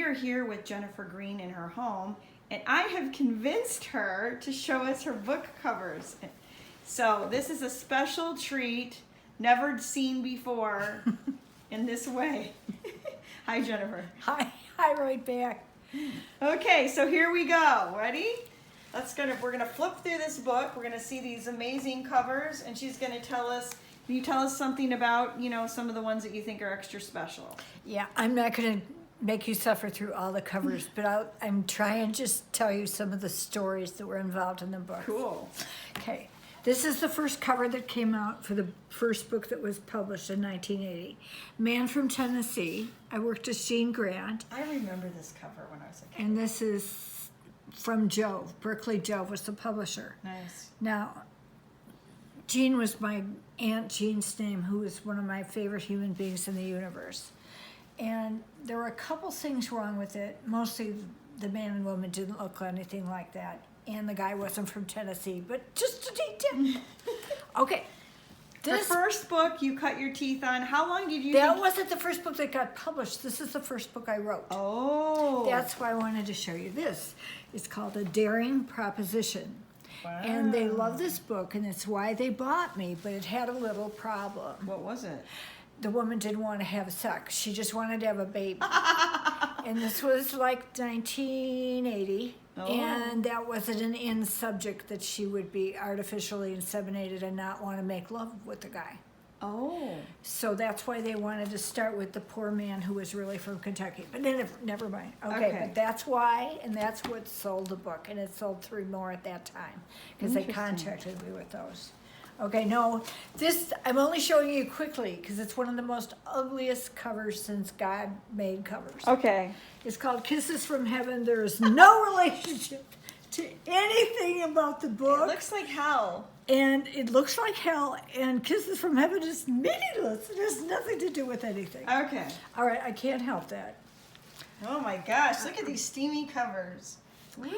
are here with Jennifer Greene in her home, and I have convinced her to show us her book covers. So this is a special treat, never seen before in this way. Hi, Jennifer. Hi, right back. Okay, so here we go. Ready? We're gonna flip through this book. We're gonna see these amazing covers, and she's gonna tell us. Can you tell us something about, some of the ones that you think are extra special? Yeah, I'm not going to make you suffer through all the covers, but I'm trying to just tell you some of the stories that were involved in the book. Cool. Okay, this is the first cover that came out for the first book that was published in 1980. Man from Tennessee. I worked as Jean Grant. I remember this cover when I was a kid. And this is from Jove. Berkeley Jove was the publisher. Nice. Now, Jean was my Aunt Jean's name, who was one of my favorite human beings in the universe. And there were a couple things wrong with it. Mostly the man and woman didn't look anything like that. And the guy wasn't from Tennessee, but just a detail. Okay. The first book you cut your teeth on, how long did you That wasn't the first book that got published. This is the first book I wrote. Oh. That's why I wanted to show you this. It's called A Daring Proposition. Wow. And they love this book, and it's why they bought me, but it had a little problem. What was it? The woman didn't want to have sex. She just wanted to have a baby. And this was like 1980, and that wasn't an in subject that she would be artificially inseminated and not want to make love with the guy. Oh. So that's why they wanted to start with the poor man who was really from Kentucky. But then, never mind. Okay, but that's why, and that's what sold the book. And it sold 3 more at that time because they contracted me with those. Okay, no, this, I'm only showing you quickly because it's one of the most ugliest covers since God made covers. Okay. It's called Kisses from Heaven. There is no relationship to anything about the book. It looks like hell. And it looks like hell, and Kisses from Heaven is meaningless. It has nothing to do with anything. Okay. All right, I can't help that. Oh my gosh, look at these steamy covers. Woo!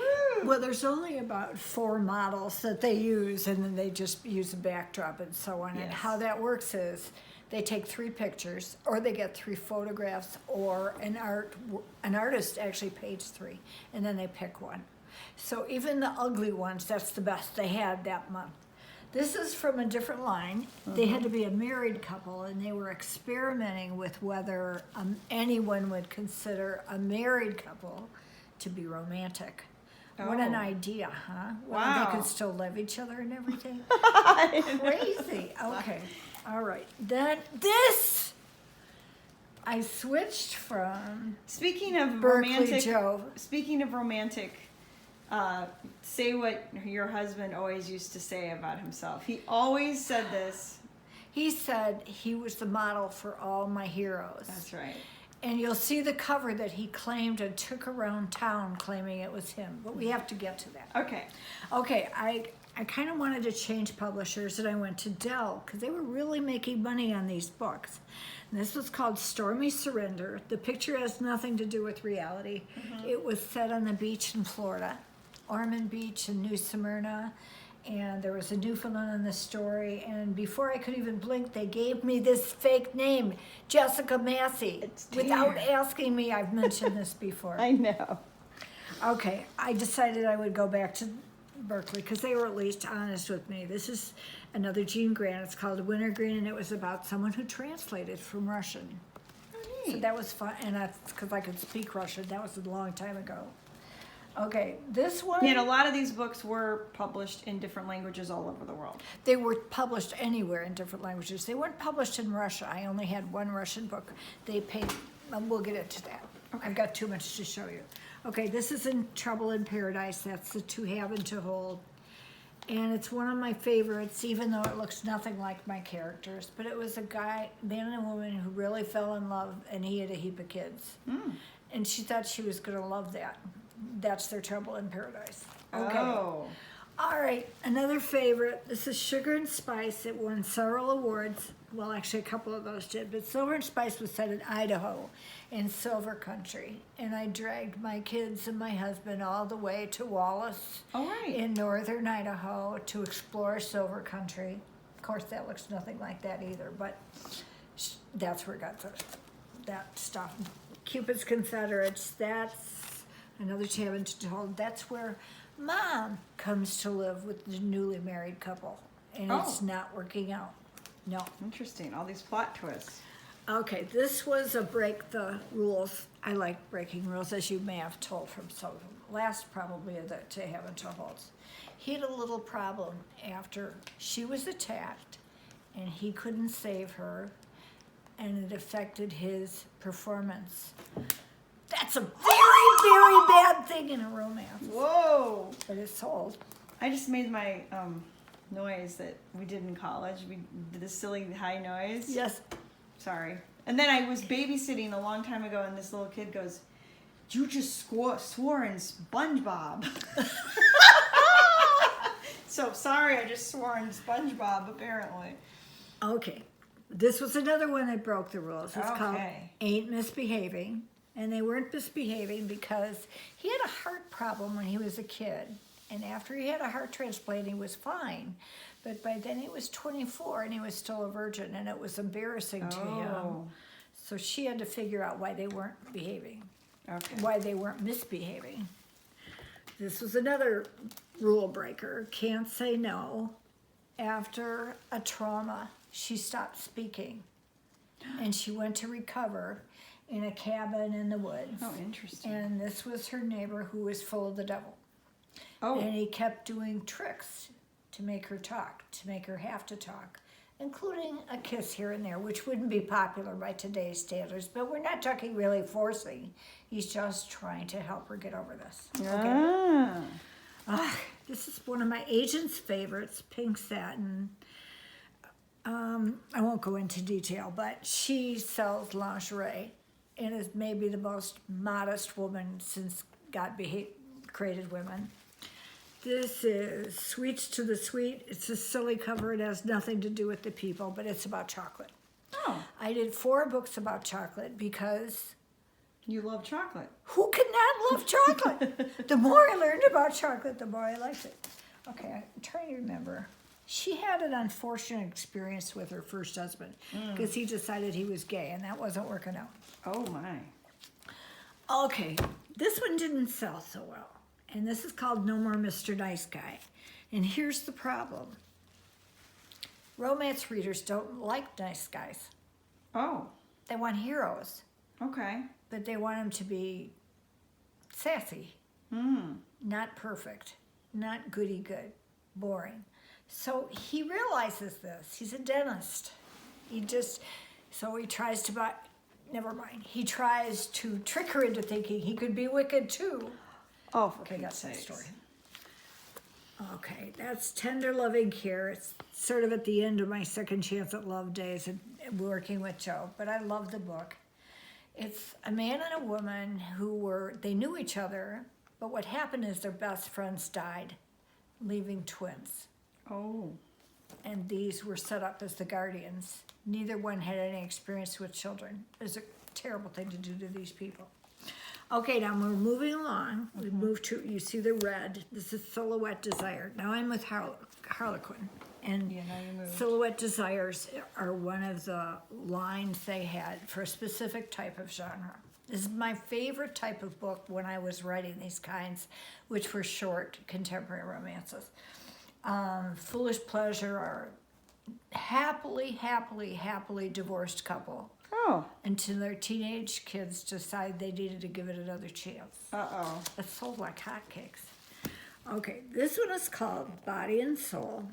Well, there's only about 4 models that they use, and then they just use a backdrop and so on. Yes. And how that works is they take 3 pictures, or they get 3 photographs, or an artist actually pays 3, and then they pick one. So even the ugly ones, that's the best they had that month. This is from a different line. They had to be a married couple, and they were experimenting with whether anyone would consider a married couple to be romantic. What an idea, huh? Wow. They could still love each other and everything. Crazy. Okay. All right. Then this, I switched from Speaking of Berkeley romantic, Jove. Speaking of romantic, say what your husband always used to say about himself. He always said this. He said he was the model for all my heroes. That's right. And you'll see the cover that he claimed and took around town claiming it was him. But we have to get to that. Okay. Okay, I kind of wanted to change publishers, and I went to Dell because they were really making money on these books. And this was called Stormy Surrender. The picture has nothing to do with reality. It was set on the beach in Florida, Ormond Beach in New Smyrna. And there was a Newfoundland in the story, and before I could even blink, they gave me this fake name, Jessica Massey, without asking me. I've mentioned this before. I know. Okay, I decided I would go back to Berkeley because they were at least honest with me. This is another Jean Grant. It's called Wintergreen, and it was about someone who translated from Russian. So that was fun, and that's because I could speak Russian. That was a long time ago. Okay, this one... And a lot of these books were published in different languages all over the world. They were published anywhere in different languages. They weren't published in Russia. I only had 1 Russian book. They paid... We'll get into that. Okay. I've got too much to show you. Okay, this is In Trouble in Paradise. That's the To Have and To Hold. And it's one of my favorites, even though it looks nothing like my characters. But it was a guy, man and a woman, who really fell in love, and he had a heap of kids. And she thought she was going to love that. That's their trouble in paradise. Okay. Oh. All right, another favorite. This is Sugar and Spice. It won several awards. Well, actually, a couple of those did. But Silver and Spice was set in Idaho, in Silver Country. And I dragged my kids and my husband all the way to Wallace in northern Idaho to explore Silver Country. Of course, that looks nothing like that either, but that's where it got that stuff. Cupid's Confederates, that's another tale been told. That's where Mom comes to live with the newly married couple, and it's not working out. No. Interesting. All these plot twists. Okay, this was a break the rules. I like breaking rules, as you may have told from some of them. Last probably of the To Heaven to Holds. He had a little problem after she was attacked, and he couldn't save her, and it affected his performance. That's a very, very bad thing in a romance. Whoa! But it's sold. I just made my noise that we did in college. We did the silly high noise. Yes. Sorry. And then I was babysitting a long time ago, and this little kid goes, "You just swore in SpongeBob." So sorry, I just swore in SpongeBob, apparently. Okay. This was another one that broke the rules. It's called Okay. Ain't Misbehaving. And they weren't misbehaving because he had a heart problem when he was a kid. And after he had a heart transplant, he was fine. But by then he was 24 and he was still a virgin, and it was embarrassing to him. So she had to figure out why they weren't behaving, why they weren't misbehaving. This was another rule breaker. Can't say no. After a trauma, she stopped speaking, and she went to recover in a cabin in the woods. Oh, interesting. And this was her neighbor who was full of the devil. Oh. And he kept doing tricks to make her talk, to make her have to talk, including a kiss here and there, which wouldn't be popular by today's standards, but we're not talking really forcing. He's just trying to help her get over this. Okay. This is one of my agent's favorites, Pink Satin. I won't go into detail, but she sells lingerie and is maybe the most modest woman since God created women. This is Sweets to the Sweet. It's a silly cover. It has nothing to do with the people, but it's about chocolate. Oh. I did 4 books about chocolate because You love chocolate. who can not love chocolate? The more I learned about chocolate, the more I liked it. Okay, I'm trying to remember. She had an unfortunate experience with her first husband because he decided he was gay, and that wasn't working out. Oh, my. Okay, this one didn't sell so well, and this is called No More Mr. Nice Guy. And here's the problem. Romance readers don't like nice guys. Oh, They want heroes, okay. but they want them to be sassy, not perfect, not goody-good, boring. So he realizes this. He's a dentist. So he tries to buy, never mind. He tries to trick her into thinking he could be wicked too. Oh, for Okay, Pete's that's the sakes. story. Okay, that's Tender Loving Care. It's sort of at the end of my second chance at love days and working with Joe, but I love the book. It's a man and a woman who they knew each other, but what happened is their best friends died, leaving twins. Oh. And these were set up as the guardians. Neither one had any experience with children. It's a terrible thing to do to these people. Okay, now we're moving along. We move to, you see the red. This is Silhouette Desire. Now I'm with Harlequin. And Yeah, now you moved. Silhouette Desires are one of the lines they had for a specific type of genre. This is my favorite type of book when I was writing these kinds, which were short contemporary romances. Foolish Pleasure are happily divorced couple Oh. until their teenage kids decide they needed to give it another chance. Uh-oh. It's sold like hotcakes. Okay, this one is called Body and Soul.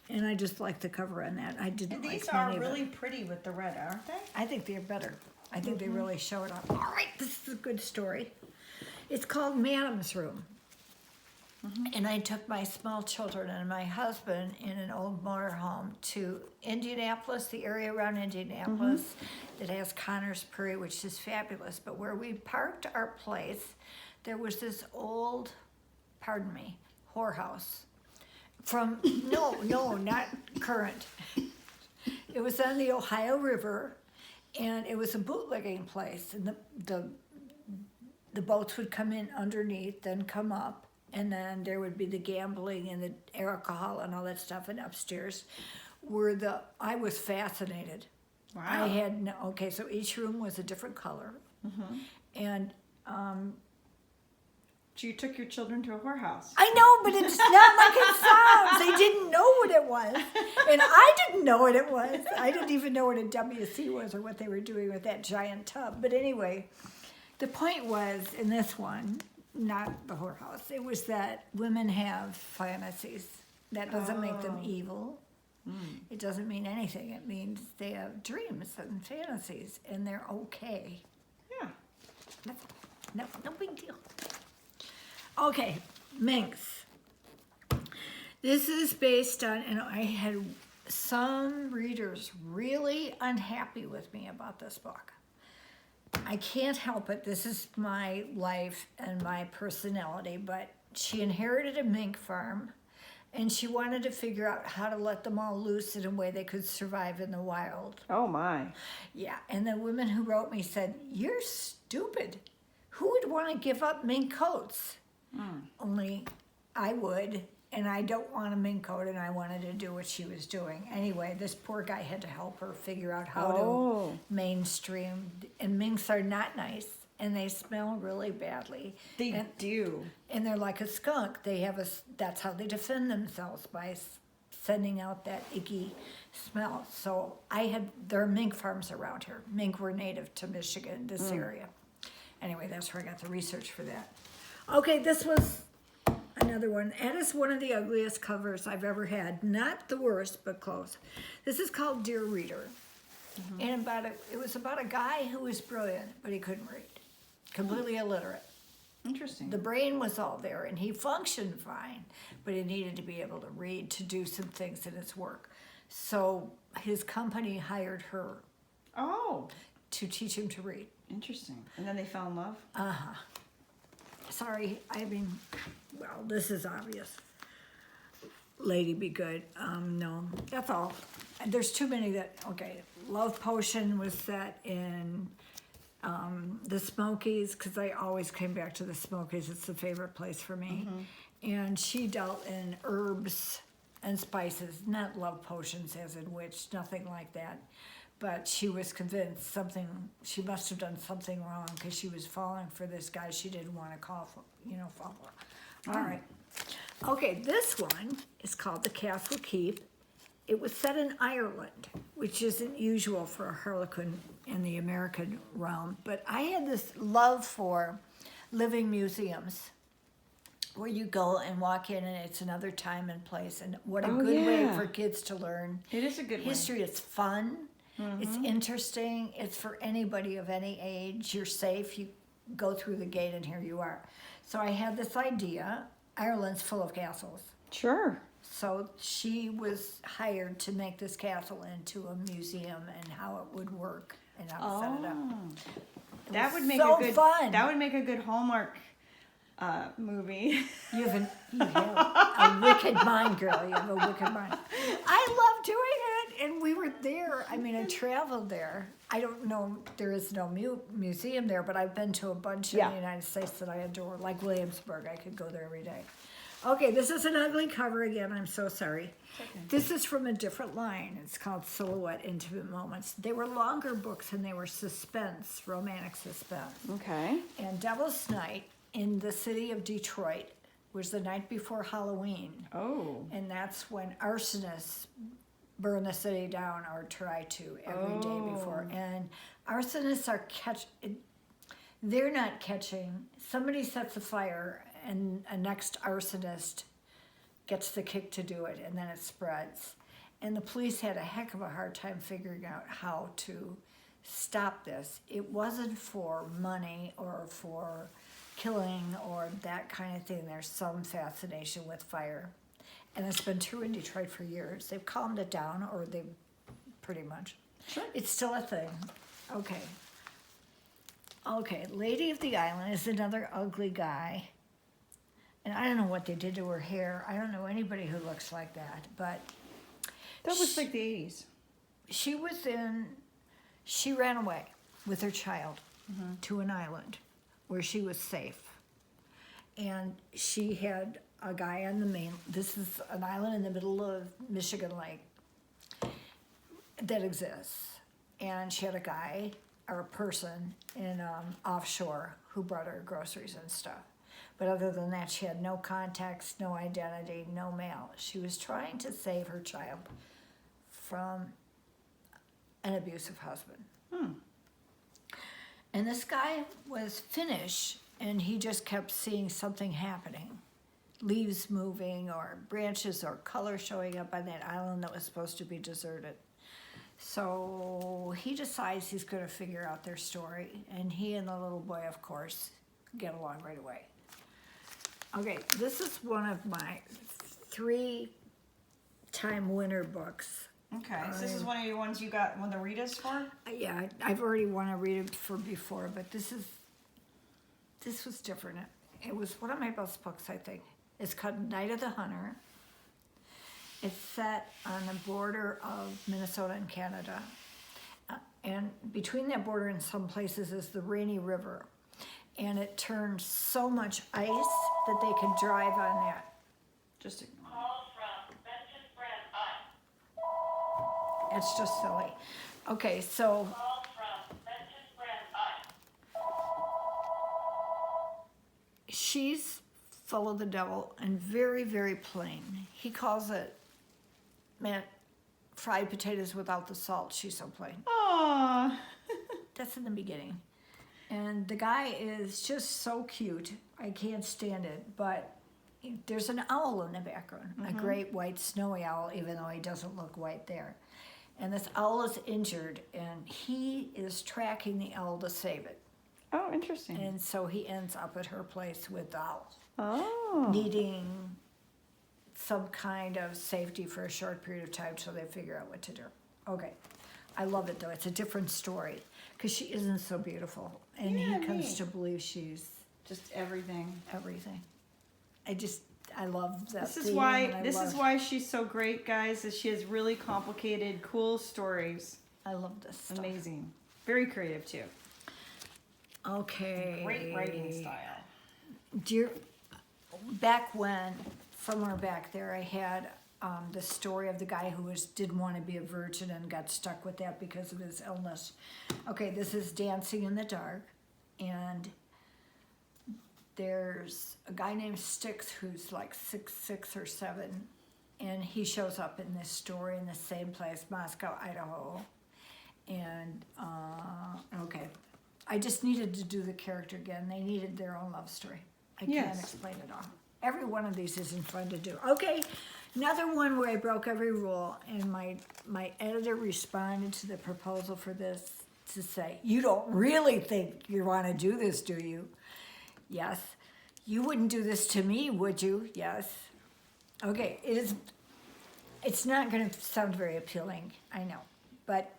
And I just like the cover on that. I didn't And like these are many of it. really pretty with the red, aren't they? I think they're better. I think they really show it up. All right, this is a good story. It's called Madam's Room. And I took my small children and my husband in an old motorhome to Indianapolis, the area around Indianapolis that has Connors Prairie, which is fabulous. But where we parked our place, there was this old, whorehouse. No, not current. It was on the Ohio River, and it was a bootlegging place. And the boats would come in underneath, then come up. And then there would be the gambling and the alcohol and all that stuff. And upstairs I was fascinated. Wow. Okay, so each room was a different color. And You took your children to a whorehouse. I know, but it's not like it sounds. They didn't know what it was. And I didn't know what it was. I didn't even know what a WC was or what they were doing with that giant tub. But anyway, the point was in this one, not the whorehouse, it was that women have fantasies. That doesn't make them evil. It doesn't mean anything. It means they have dreams and fantasies, and they're okay. Yeah. No big deal. Okay, Minx. This is based on, and I had some readers really unhappy with me about this book. I can't help it. This is my life and my personality, but she inherited a mink farm, and she wanted to figure out how to let them all loose in a way they could survive in the wild. Oh, my. Yeah, and the women who wrote me said, "You're stupid. Who would want to give up mink coats?" Only I would, and I don't want a mink coat, and I wanted to do what she was doing. Anyway, this poor guy had to help her figure out how to mainstream, and minks are not nice, and they smell really badly. They do. And they're like a skunk. They have that's how they defend themselves, by sending out that icky smell. So there are mink farms around here. Mink were native to Michigan, this area. Anyway, that's where I got the research for that. Okay, this was another one. That is one of the ugliest covers I've ever had. Not the worst, but close. This is called Dear Reader. And it was about a guy who was brilliant, but he couldn't read. Completely illiterate. Interesting. The brain was all there, and he functioned fine, but he needed to be able to read to do some things in his work. So his company hired her to teach him to read. Interesting. And then they fell in love? Sorry, well, this is obvious. Lady be good. No, that's all. There's too many okay. Love Potion was set in the Smokies, because I always came back to the Smokies. It's the favorite place for me. And she dealt in herbs and spices, not love potions as in witch, nothing like that. But she was convinced she must have done something wrong, because she was falling for this guy she didn't want to fall for. All right. Okay, this one is called The Castle Keep. It was set in Ireland, which isn't usual for a Harlequin in the American realm. But I had this love for living museums, where you go and walk in, and it's another time and place. And what a good way for kids to learn. It is a good history. It's fun. It's interesting. It's for anybody of any age. You're safe. You go through the gate, and here you are. So I had this idea. Ireland's full of castles. Sure. So she was hired to make this castle into a museum, and how it would work and how to set it up. That would make fun. That would make a good Hallmark movie. You have a wicked mind, girl. You have a wicked mind. I love doing it, and we were there. I traveled there. I don't know, there is no museum there, but I've been to a bunch in the United States that I adore, like Williamsburg. I could go there every day. Okay, this is an ugly cover again. I'm so sorry. Okay. This is from a different line. It's called Silhouette Intimate Moments. They were longer books, and they were suspense, romantic suspense. Okay. And Devil's Night in the city of Detroit was the night before Halloween. Oh. And that's when arsonists burn the city down, or try to, every day before. And arsonists are they're not catching. Somebody sets a fire, and a next arsonist gets the kick to do it, and then it spreads. And the police had a heck of a hard time figuring out how to stop this. It wasn't for money or for killing or that kind of thing. There's some fascination with fire. And it's been true in Detroit for years. They've calmed it down, or they pretty much. Sure. It's still a thing. Okay. Okay, Lady of the Island is another ugly guy. And I don't know what they did to her hair. I don't know anybody who looks like that, but that was like the 80s. She ran away with her child to an island where she was safe. And she had a guy on the this is an island in the middle of Michigan Lake that exists. And she had a guy or a person in offshore who brought her groceries and stuff. But other than that, she had no contacts, no identity, no mail. She was trying to save her child from an abusive husband. And this guy was Finnish, and he just kept seeing something happening. Leaves moving, or branches or color showing up on that island that was supposed to be deserted. So he decides he's going to figure out their story, and he and the little boy, of course, get along right away. Okay, this is one of my 3-time winner books. Okay, so this is one of your ones you got one to read us for? Yeah, I've already wanted to read it for before, but this was different. It was one of my best books, I think. It's called Night of the Hunter. It's set on the border of Minnesota and Canada. And between that border and some places is the Rainy River. And it turns so much ice that they can drive on that. Just ignore it. Call from Benton Brand I. It's just silly. Okay, so Call from Benton Brand I. she's full of the devil and very, very plain. He calls it, man, fried potatoes without the salt. She's so plain. Aww. That's in the beginning. And the guy is just so cute. I can't stand it. But there's an owl in the background, a great white snowy owl, even though he doesn't look white there. And this owl is injured, and he is tracking the owl to save it. Oh, interesting. And so he ends up at her place with the owl, Oh. needing some kind of safety for a short period of time so they figure out what to do. Okay. I love it, though. It's a different story because she isn't so beautiful. And Yeah, he comes neat. to believe she's Just everything. everything. I love that. This is theme, why and is why she's so great, guys, is she has really complicated, cool stories. I love this stuff. Amazing. Very creative too. Okay. Great writing style. Back when, somewhere back there, I had the story of the guy who didn't want to be a virgin and got stuck with that because of his illness. Okay, this is Dancing in the Dark, and there's a guy named Styx who's like 6'6" or 7", and he shows up in this story in the same place, Moscow, Idaho. And okay, I just needed to do the character again. They needed their own love story. I can't Yes. explain it all. Every one of these isn't fun to do. Okay, another one where I broke every rule, and my editor responded to the proposal for this to say, "You don't really think you want to do this, do you?" Yes. "You wouldn't do this to me, would you?" Yes. Okay, it's not going to sound very appealing, I know, but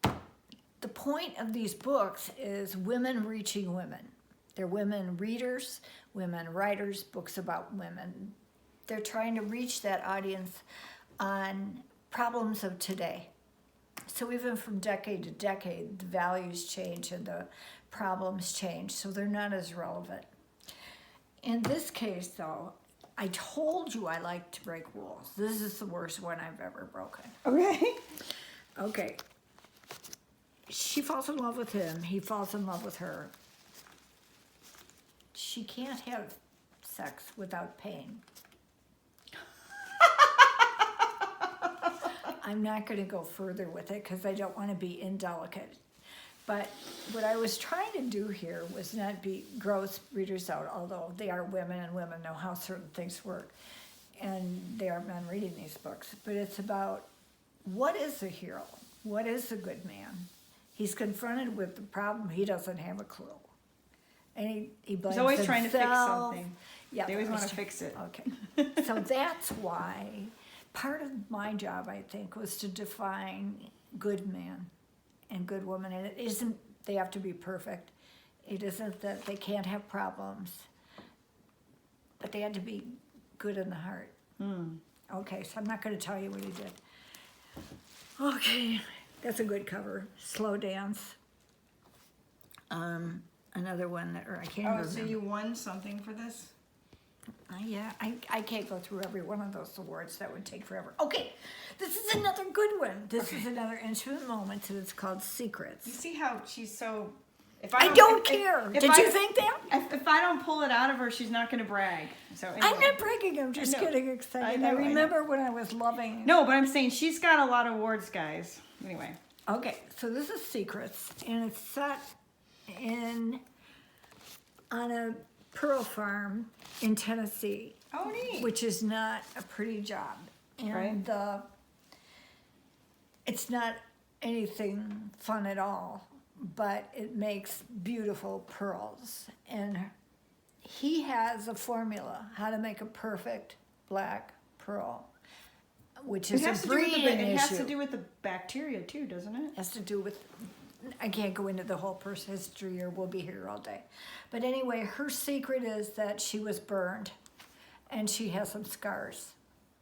the point of these books is women reaching women. They're women readers, women writers, books about women. They're trying to reach that audience on problems of today. So even from decade to decade, the values change and the problems change, so they're not as relevant. In this case, though, I told you I like to break rules. This is the worst one I've ever broken. Okay. Okay. She falls in love with him. He falls in love with her. She can't have sex without pain. I'm not going to go further with it because I don't want to be indelicate. But what I was trying to do here was not be gross readers out, although they are women and women know how certain things work. And they are men reading these books. But it's about what is a hero? What is a good man? He's confronted with the problem. He doesn't have a clue. And he blames He's always trying to fix himself. something. Yeah, They always want to fix it. Okay. So that's why part of my job, I think, was to define good man and good woman. And it isn't they have to be perfect. It isn't that they can't have problems. But they had to be good in the heart. Okay, so I'm not going to tell you what he did. Okay, that's a good cover. Slow Dance. Another one that, or I can't Oh, remember. so you won something for this? Yeah, I can't go through every one of those awards. That would take forever. Okay, this is another good one. This is another intimate moment, and it's called Secrets. You see how she's so. If I don't care. Did you think that? If I don't pull it out of her, she's not going to brag. So anyway. I'm not bragging. I'm just I know. getting excited. I know, I I know. remember when I was loving. No, but I'm saying she's got a lot of awards, guys. Anyway. Okay, so this is Secrets, and it's set on a pearl farm in Tennessee. Oh, neat. Which is not a pretty job, and it's not anything fun at all, but it makes beautiful pearls. And he has a formula how to make a perfect black pearl, which is a breeding issue. It has to do with the bacteria too, doesn't it? Has to do with, I can't go into the whole person's history or we'll be here all day. But anyway, her secret is that she was burned and she has some scars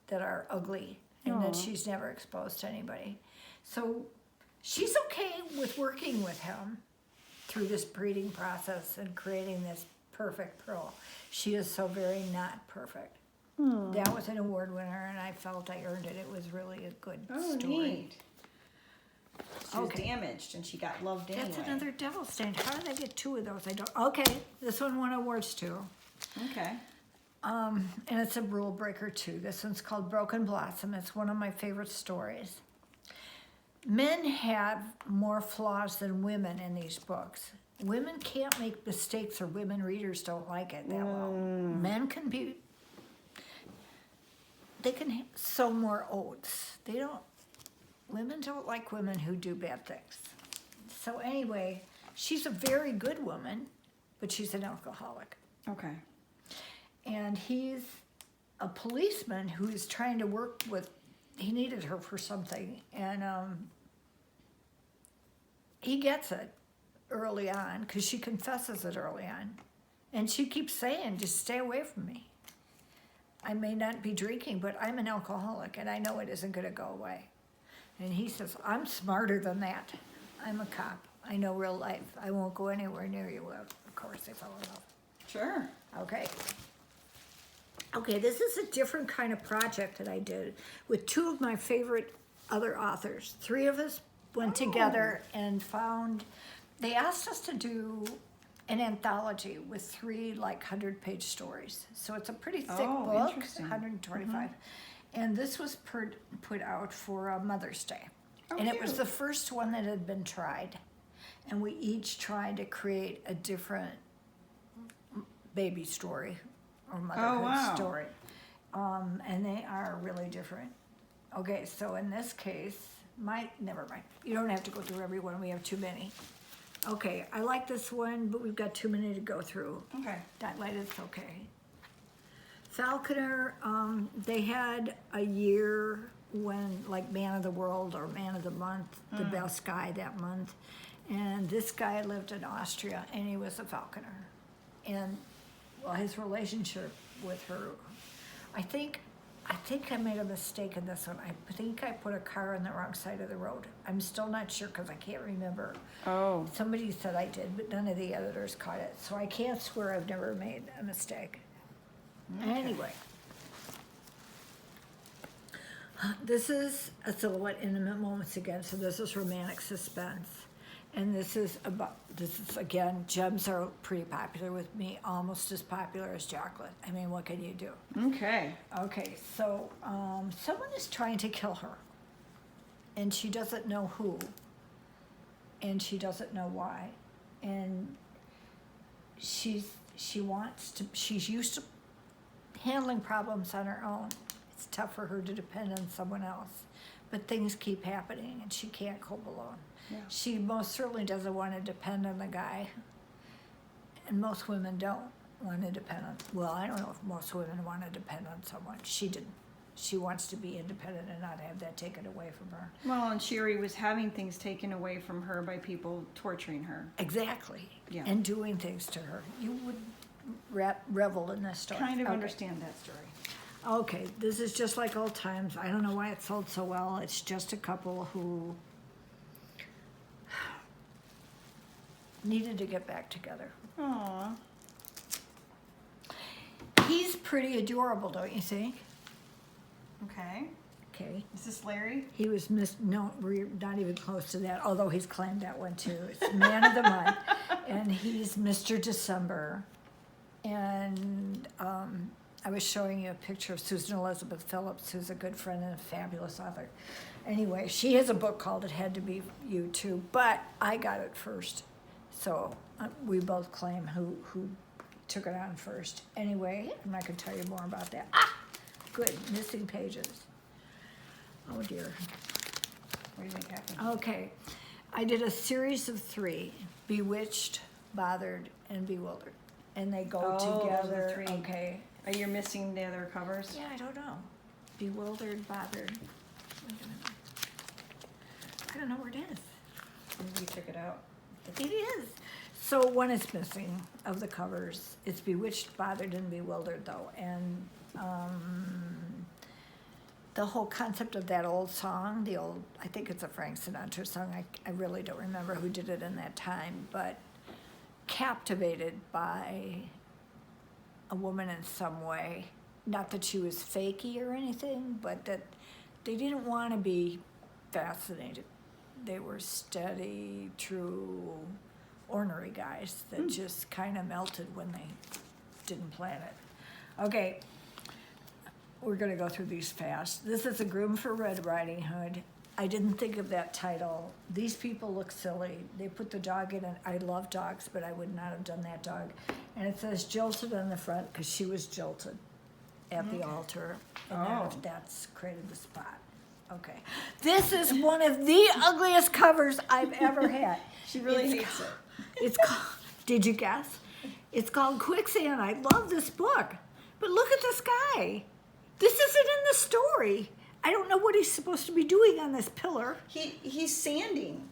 that are ugly and that she's never exposed to anybody. So she's okay with working with him through this breeding process and creating this perfect pearl. She is so very not perfect. That was an award winner and I felt I earned it. It was really a good story. Neat. She was damaged and she got loved anyway. That's another devil stain. How did I get two of those? I don't. Okay, this one won awards too. Okay. And it's a rule breaker too. This one's called Broken Blossom. It's one of my favorite stories. Men have more flaws than women in these books. Women can't make mistakes or women readers don't like it that well. Men can be, they can sow more oats. Women don't like women who do bad things. So anyway, she's a very good woman, but she's an alcoholic. Okay. And he's a policeman who is trying to work with, he needed her for something, and he gets it early on, because she confesses it early on. And she keeps saying, just stay away from me. I may not be drinking, but I'm an alcoholic, and I know it isn't going to go away. And he says, I'm smarter than that. I'm a cop. I know real life. I won't go anywhere near you. Well, of course, they fell in love. Sure. Okay. Okay, this is a different kind of project that I did with two of my favorite other authors. Three of us went together and found, they asked us to do an anthology with 3 like 100-page stories. So it's a pretty thick book, 125. And this was put out for Mother's Day. And it was the first one that had been tried. And we each tried to create a different baby story or motherhood story. And they are really different. Okay, so in this case, never mind. You don't have to go through every one. We have too many. Okay, I like this one, but we've got too many to go through. Okay. That light is okay. Falconer, they had a year when, like, Man of the World or Man of the Month, the best guy that month. And this guy lived in Austria, and he was a falconer. And, well, his relationship with her, I think I made a mistake in this one. I think I put a car on the wrong side of the road. I'm still not sure because I can't remember. Oh. Somebody said I did, but none of the editors caught it. So I can't swear I've never made a mistake. Okay. Anyway. This is a silhouette intimate moments again. So this is romantic suspense. And this is again, gems are pretty popular with me, almost as popular as chocolate. I mean, what can you do? Okay. Okay, so someone is trying to kill her, and she doesn't know who, and she doesn't know why, and she's used to handling problems on her own. It's tough for her to depend on someone else, but things keep happening, and she can't cope alone. Yeah. She most certainly doesn't want to depend on the guy, and most women don't want to depend on, well, I don't know if most women want to depend on someone. She didn't. She wants to be independent and not have that taken away from her. Well, and Sherry was having things taken away from her by people torturing her. Exactly. Yeah. And doing things to her. You would revel in this story. Kind of understand that story. Okay, this is just like old times. I don't know why it sold so well. It's just a couple who needed to get back together. Aww. He's pretty adorable, don't you think? Okay. Okay. Is this Larry? He was no, we're not even close to that, although he's claimed that one too. It's Man of the Month, and he's Mr. December. And I was showing you a picture of Susan Elizabeth Phillips, who's a good friend and a fabulous author. Anyway, she has a book called It Had to Be You Too, but I got it first. So we both claim who took it on first. Anyway, I'm not going to tell you more about that. Ah, good, missing pages. Oh dear. What do you think happened? Okay, I did a series of 3, Bewitched, Bothered, and Bewildered. And they go Oh, those are the together. 3. Okay. Are you missing the other covers? Yeah, I don't know. Bewildered, Bothered. Wait a minute. I don't know where it is. Maybe you took it out. It is. So one is missing of the covers. It's Bewitched, Bothered, and Bewildered, though. And the whole concept of that old song, I think it's a Frank Sinatra song. I really don't remember who did it in that time, but captivated by a woman in some way. Not that she was fakey or anything, but that they didn't want to be fascinated. They were steady, true, ornery guys that just kind of melted when they didn't plan it. Okay, we're going to go through these fast. This is A Groom for Red Riding Hood. I didn't think of that title. These people look silly. They put the dog in it. I love dogs, but I would not have done that dog. And it says jilted on the front because she was jilted at the altar. And that's created the spot. Okay. This is one of the ugliest covers I've ever had. She really hates it. It's called, did you guess? It's called Quicksand. I love this book. But look at this guy. This isn't in the story. I don't know what he's supposed to be doing on this pillar. He's sanding.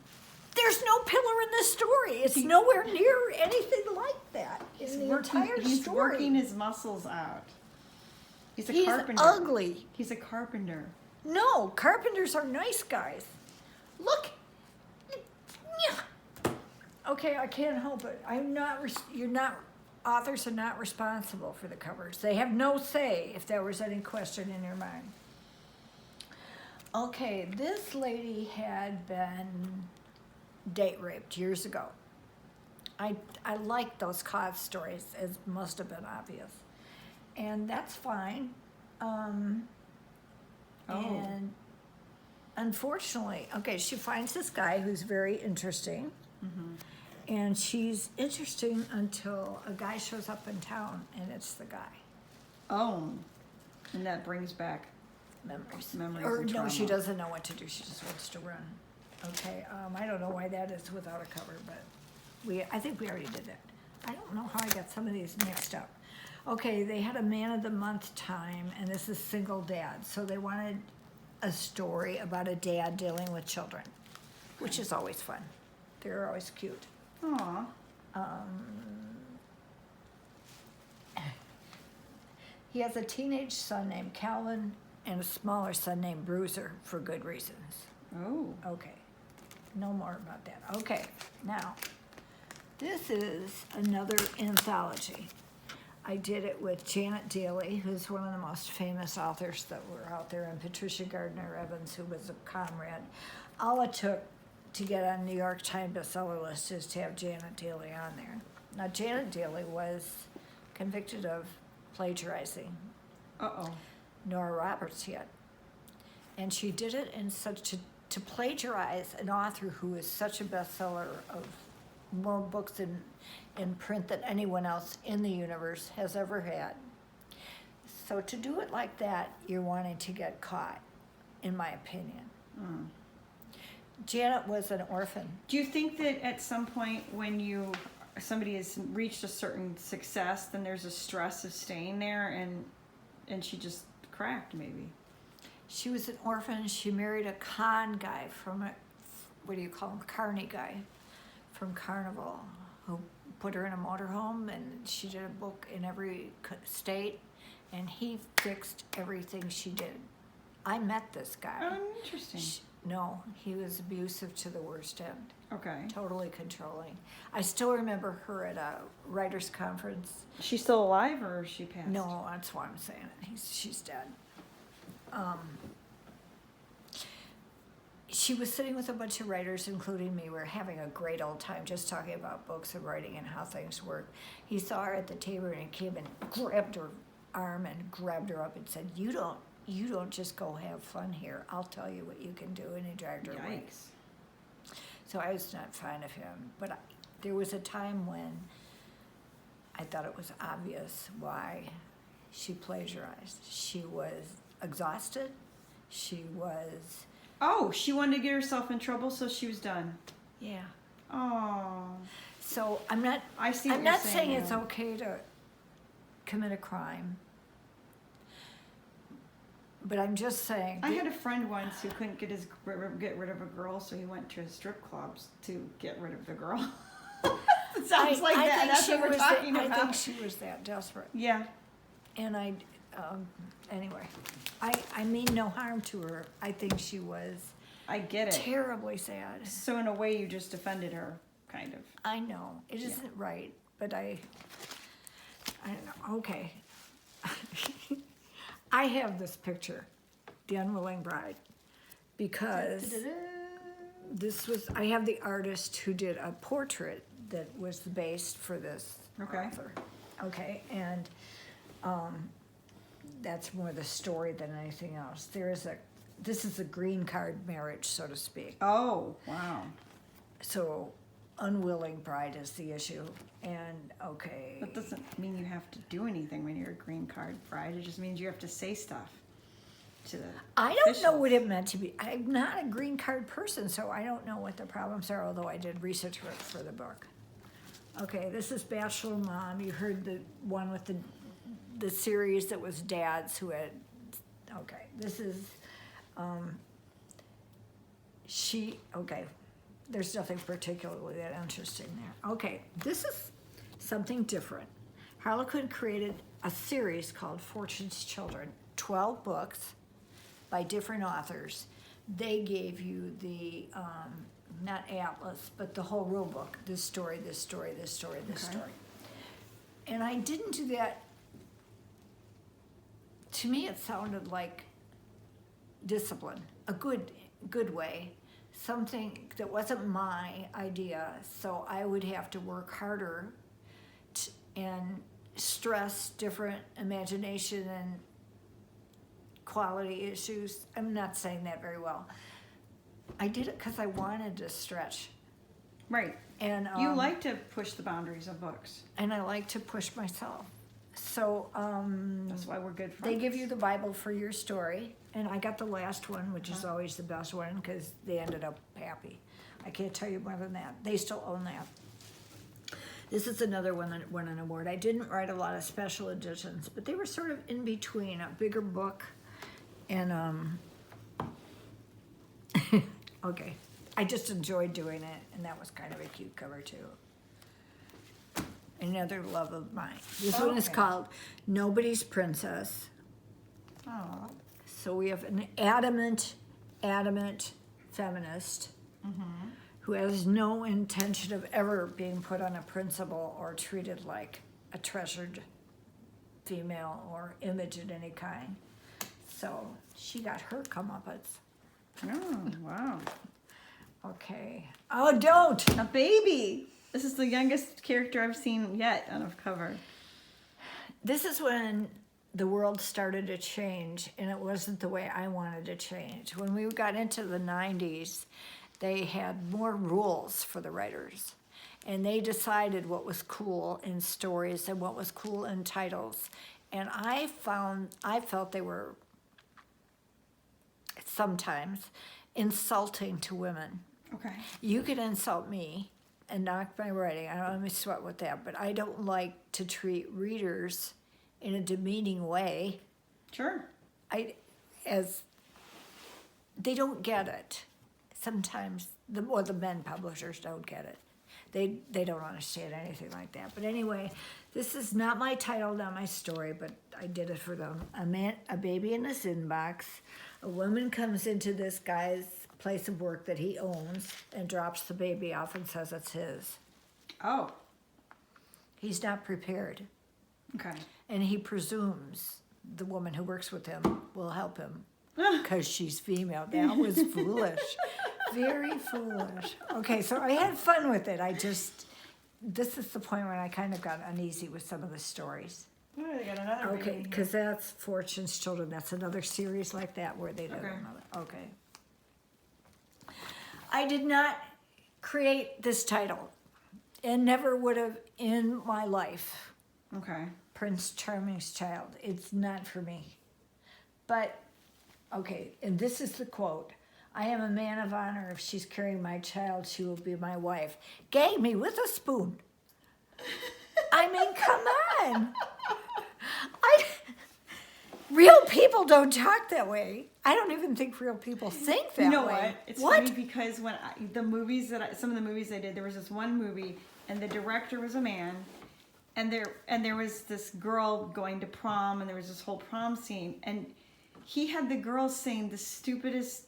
There's no pillar in this story. It's nowhere near anything like that He's in the working, entire he's story. working his muscles out. He's a He's carpenter. ugly. He's a carpenter. No, carpenters are nice guys. Look. Okay, I can't help it. Authors are not responsible for the covers. They have no say if there was any question in your mind. Okay, this lady had been date raped years ago. I like those cause stories. It must have been obvious. And that's fine. And unfortunately, okay, she finds this guy who's very interesting. And she's interesting until a guy shows up in town, and it's the guy. Oh, and that brings back Memories. Memories Or and no, she trauma. doesn't know what to do. She just wants to run. Okay, I don't know why that is without a cover, but I think we already did that. I don't know how I got some of these mixed up. Okay, they had a Man of the Month time, and this is Single Dad. So they wanted a story about a dad dealing with children, which is always fun. They're always cute. Aw. He has a teenage son named Calvin and a smaller son named Bruiser for good reasons. Oh. Okay, no more about that. Okay, now, this is another anthology. I did it with Janet Daly, who's one of the most famous authors that were out there, and Patricia Gardner Evans, who was a comrade. All it took to get on New York Times bestseller list is to have Janet Daly on there. Now, Janet Daly was convicted of plagiarizing Uh-oh. Nora Roberts yet. And she did it in to plagiarize an author who is such a bestseller of more books in print than anyone else in the universe has ever had. So to do it like that, you're wanting to get caught, in my opinion. Janet was an orphan. Do you think that at some point when somebody has reached a certain success, then there's a stress of staying there, and she just cracked maybe? She was an orphan. She married a con guy from what do you call him? Carney guy from Carnival, who put her in a motorhome, and she did a book in every state, and he fixed everything she did. I met this guy. Oh, interesting. No, he was abusive to the worst end. Okay. Totally controlling. I still remember her at a writers' conference. Is she still alive or is she passed? No, that's why I'm saying it. She's dead. She was sitting with a bunch of writers, including me. We were having a great old time just talking about books and writing and how things work. He saw her at the table and he came and grabbed her arm and grabbed her up and said, You don't just go have fun here. I'll tell you what you can do. And he dragged her away. Yikes. So I was not a fan of him. But there was a time when I thought it was obvious why she plagiarized. She was exhausted. She was, Oh, she wanted to get herself in trouble, so she was done. yeah. Oh. So I'm not I see what I'm you're not saying it's now. okay to commit a crime. But I'm just saying I had a friend once who couldn't get rid of a girl, so he went to strip clubs to get rid of the girl. It sounds like that. That's what we're talking about. I think she was that desperate. Yeah. And anyway, I mean no harm to her. I think she was I get it. terribly sad. So in a way, you just defended her, kind of. I know it isn't right, but I don't know. Okay, I have this picture, The Unwilling Bride, because I have the artist who did a portrait that was based for this Okay. author. Okay, and that's more the story than anything else. This is a green card marriage, so to speak. Oh, wow. So, unwilling bride is the issue, and okay. That doesn't mean you have to do anything when you're a green card bride. It just means you have to say stuff to the I don't know officials. what it meant to be. I'm not a green card person, so I don't know what the problems are, although I did research for the book. Okay, this is Bachelor Mom. You heard the one with the series that was dads who had, okay, this is, okay, there's nothing particularly that interesting there. Okay, this is something different. Harlequin created a series called Fortune's Children, 12 books by different authors. They gave you the, not atlas, but the whole rule book, this story, this story, this story, this Okay. story. And I didn't do that. To me, it sounded like discipline, a good way, something that wasn't my idea. So I would have to work harder and stress different imagination and quality issues. I'm not saying that very well. I did it because I wanted to stretch, Right. and You like to push the boundaries of books. and I like to push myself. So That's why we're good friends. they give you the Bible for your story, and I got the last one, which is always the best one because they ended up happy. I can't tell you more than that. They still own that. This is another one that won an award. I didn't write a lot of special editions, but they were sort of in between a bigger book and okay. I just enjoyed doing it, and that was kind of a cute cover too. Another love of mine. This one is Okay. called Nobody's Princess. Oh. So we have an adamant feminist who has no intention of ever being put on a principle or treated like a treasured female or image of any kind. So she got her comeuppance. Oh, wow. Okay. Oh, don't! A baby. This is the youngest character I've seen yet on a cover. This is when the world started to change, and it wasn't the way I wanted to change. When we got into the 90s, they had more rules for the writers, and they decided what was cool in stories and what was cool in titles. And I felt they were sometimes insulting to women. Okay. You could insult me and knock my writing. I don't let me sweat with that, but I don't like to treat readers in a demeaning way. Sure. As they don't get it. Sometimes the men publishers don't get it. They don't understand anything like that. But anyway, this is not my title, not my story, but I did it for them. A baby in his inbox. A woman comes into this guy's place of work that he owns and drops the baby off and says it's his. Oh, He's not prepared. okay. And he presumes the woman who works with him will help him because she's female. That was foolish. Very foolish. Okay, so I had fun with it. This is the point when I kind of got uneasy with some of the stories. Oh, they got another Okay, baby. because that's Fortune's Children. That's another series like that where they do Okay. another. Okay. I did not create this title and never would have in my life. Okay. Prince Charming's Child. It's not for me. But, okay, and this is the quote. I am a man of honor. If she's carrying my child, she will be my wife. Gag me with a spoon. I mean, come on. Real people don't talk that way. I don't even think real people think that way. You know what? It's funny because when some of the movies I did, there was this one movie, and the director was a man, and there was this girl going to prom, and there was this whole prom scene, and he had the girls saying the stupidest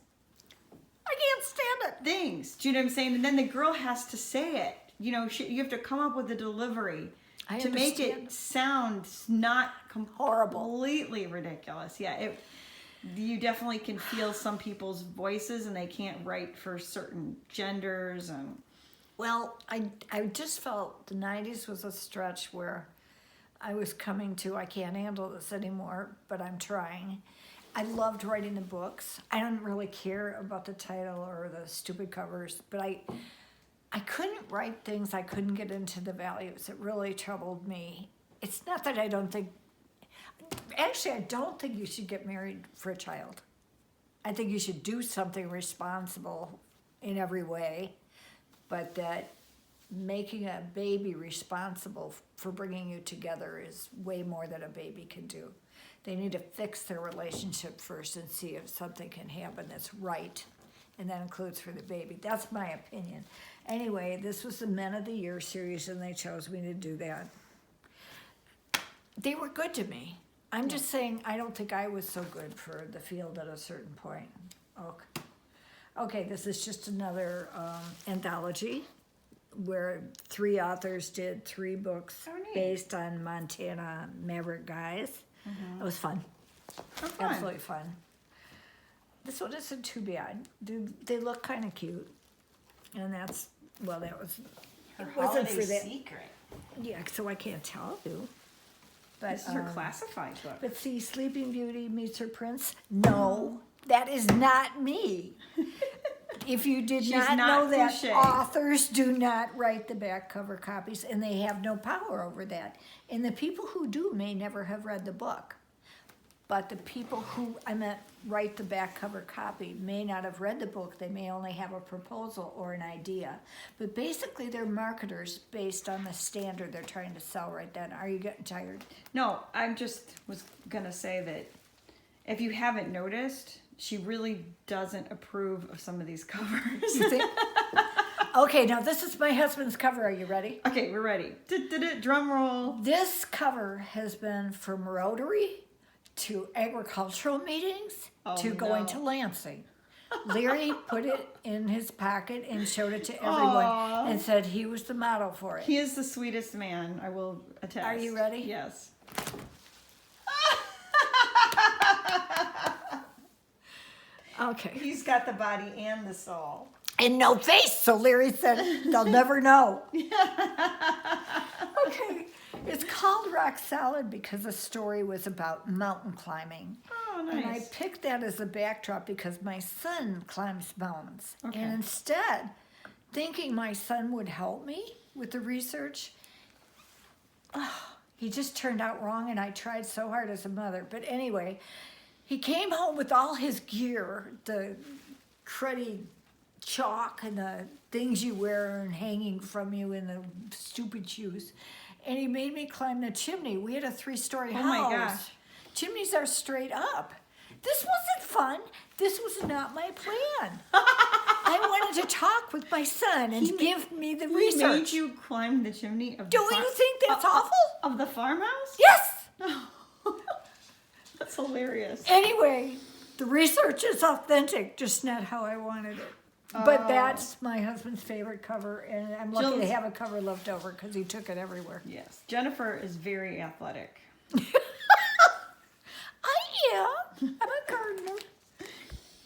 I can't stand it. things. Do you know what I'm saying? And then the girl has to say it. You know, you have to come up with a delivery to make it sound not completely ridiculous. Yeah, you definitely can feel some people's voices, and they can't write for certain genders. And Well, I just felt the 90s was a stretch where I was coming to, I can't handle this anymore, but I'm trying. I loved writing the books. I didn't really care about the title or the stupid covers, but I couldn't write things I couldn't get into the values. It really troubled me. It's not that I don't think, actually, I don't think you should get married for a child. I think you should do something responsible in every way, but that making a baby responsible for bringing you together is way more than a baby can do. They need to fix their relationship first and see if something can happen that's right. And that includes for the baby. That's my opinion. Anyway, this was the Men of the Year series, and they chose me to do that. They were good to me. I'm just saying I don't think I was so good for the field at a certain point. Okay, this is just another anthology where 3 authors did 3 books based on Montana Maverick guys. It was fun. Absolutely fun. This one isn't too bad. They look kind of cute. And that was, her it wasn't holiday for that. secret. Yeah, so I can't tell you. But, This is her classified book. But see, Sleeping Beauty meets her prince. No, that is not me. If you did not know that, cliche. authors do not write the back cover copies, and they have no power over that. And the people who do may never have read the book. But the people who, write the back cover copy may not have read the book. They may only have a proposal or an idea. But basically, they're marketers based on the standard they're trying to sell right then. Are you getting tired? No, I just was going to say that if you haven't noticed, she really doesn't approve of some of these covers. You think? Okay, now this is my husband's cover. Are you ready? Okay, we're ready. Drum roll. This cover has been from Rotary to agricultural meetings to going to Lansing. Larry put it in his pocket and showed it to everyone and said he was the model for it. He is the sweetest man, I will attest. Are you ready? Yes. Okay. He's got the body and the soul. And no face, so Larry said they'll never know. Okay. It's called Rock Solid because the story was about mountain climbing. Oh, nice. And I picked that as a backdrop because my son climbs mountains. Okay. And instead, thinking my son would help me with the research, he just turned out wrong, and I tried so hard as a mother. But anyway, he came home with all his gear, the cruddy chalk and the things you wear and hanging from you and the stupid shoes. And he made me climb the chimney. We had a 3-story house. Oh my gosh. Chimneys are straight up. This wasn't fun. This was not my plan. I wanted to talk with my son and give me the research. He made you climb the chimney of the Do you think that's awful? Of the farmhouse? Yes. That's hilarious. Anyway, The research is authentic, just not how I wanted it. But that's my husband's favorite cover, and I'm lucky to Jill's- have a cover left over because he took it everywhere. Yes. Jennifer is very athletic. I am. I'm a gardener.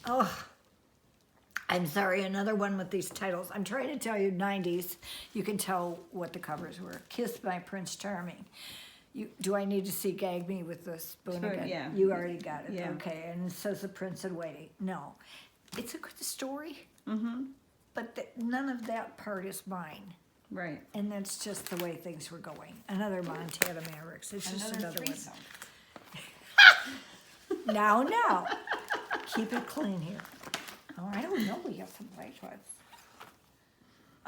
Oh, I'm sorry. Another one with these titles. I'm trying to tell you 90s. You can tell what the covers were. Kissed by Prince Charming. Do I need to see Gag Me with the Spoon Spoon, again? yeah. You already got it. Yeah. Okay. And it says The Prince in Waiting. No. It's a good story. Mm-hmm. But none of that part is mine. Right. And that's just the way things were going. Another Montana Mavericks. It's just another one. threesome. Now. Keep it clean here. Oh, I don't know. We have some white ones.